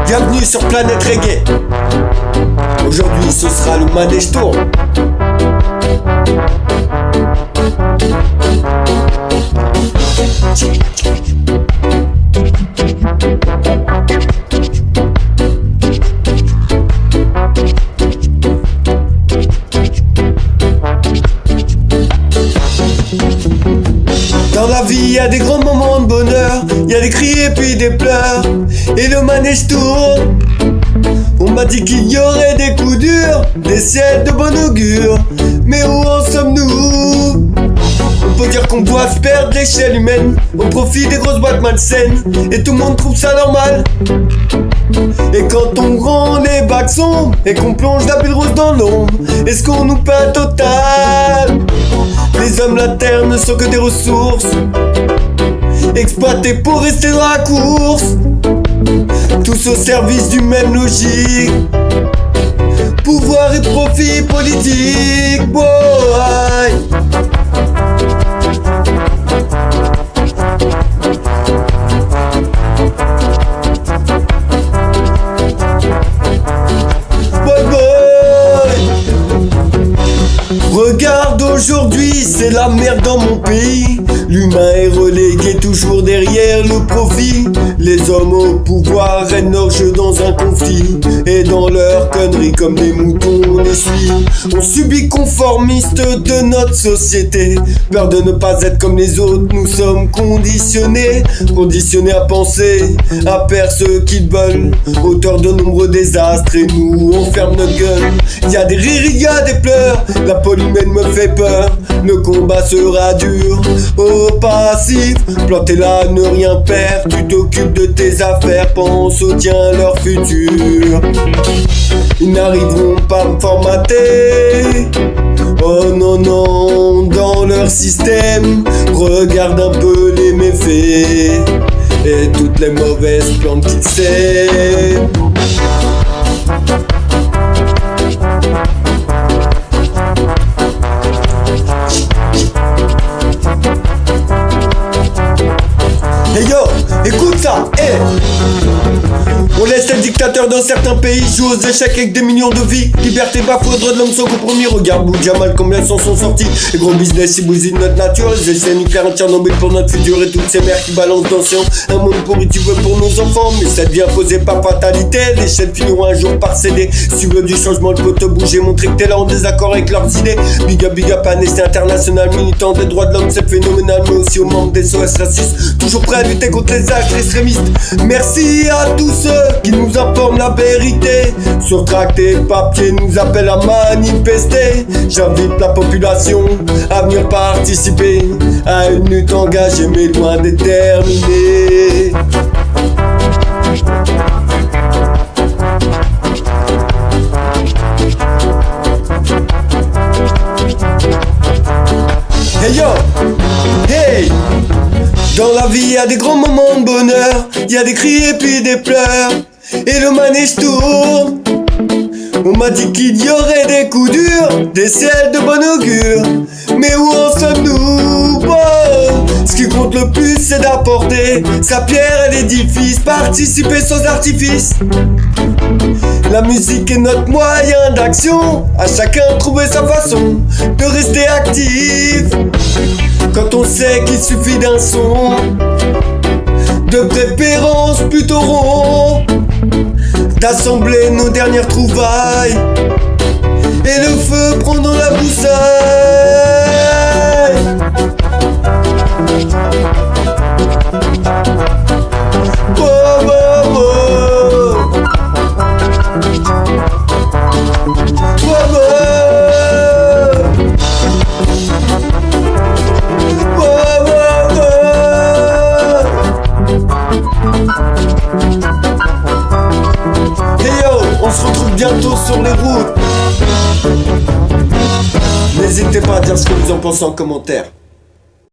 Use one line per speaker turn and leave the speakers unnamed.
Bienvenue sur Planète Reggae. Aujourd'hui ce sera le Manège Tour. Dans la vie y a des grands moments de bonheur, y a des cris et puis des pleurs, et le manège tourne. On m'a dit qu'il y aurait des coups durs, des ciels de bon augure, mais où en sommes-nous? On peut dire qu'on doit perdre l'échelle humaine au profit des grosses boîtes malsaines, et tout le monde trouve ça normal. Et quand on rend les bacs sombres et qu'on plonge la bulle rose dans l'ombre, est-ce qu'on nous peint total? Les hommes, la terre ne sont que des ressources exploitées pour rester dans la course, tous au service d'une même logique, pouvoir et profit politique. Boy. Regarde aujourd'hui, c'est la merde dans mon pays. L'humain est relégué toujours derrière le profit. Les hommes au pouvoir règnent leur jeu dans un conflit, et dans leurs conneries comme des moutons on les suit. On subit conformiste de notre société, peur de ne pas être comme les autres. Nous sommes conditionnés à penser, à faire ce qu'ils veulent, auteur de nombreux désastres, et nous on ferme nos gueules. Y a des rires, y a des pleurs, la pôle humaine me fait peur. Le combat sera dur, au passif, planter là, ne rien perdre. Tu t'occupes de tes affaires, pense au tien, leur futur. Ils n'arriveront pas à me formater, oh non non, dans leur système. Regarde un peu les méfaits et toutes les mauvaises plantes qu'ils sèment. Hey yo, écoute ça, hey. On laisse les dictateurs dans certains pays jouer aux échecs avec des millions de vies. Liberté bafouée, droits de l'homme sans compromis. Regarde Boudjamal, combien s'en sont sortis. Les gros business, ils bousillent notre nature. Les essais nucléaires, un Tchernobyl pour notre futur. Et toutes ces mères qui balancent dans l'océan. Un monde pourri, tu veux pour nos enfants, mais ça devient posé par fatalité. Les chaînes finiront un jour par céder. Si tu veux du changement, il faut te bouger. Montrer que t'es là en désaccord avec leurs idées. Big up, Amnesty International, militant des droits de l'homme, c'est phénoménal. Mais aussi aux membres des SOS racistes, toujours prêts à lutter contre les actes extrémistes. Merci à tous ceux qui nous informent la vérité. Sur tracts et papier nous appellent à manifester. J'invite la population à venir participer à une lutte engagée mais loin d'être terminée. Hey yo, hey. Dans la vie y a des grands moments de bonheur, y a des cris et puis des pleurs, et le manège tourne. On m'a dit qu'il y aurait des coups durs, des ciels de bon augure, mais où en sommes-nous? Wow. Ce qui compte le plus c'est d'apporter sa pierre à l'édifice, participer sans artifice. La musique est notre moyen d'action, à chacun trouver sa façon de rester actif. Quand on sait qu'il suffit d'un son, de préférence plutôt rond, d'assembler nos dernières trouvailles, et le feu prend dans la broussaille. Oh, oh, oh. Oh, oh. On se retrouve bientôt sur les routes. N'hésitez pas à dire ce que vous en pensez en commentaire.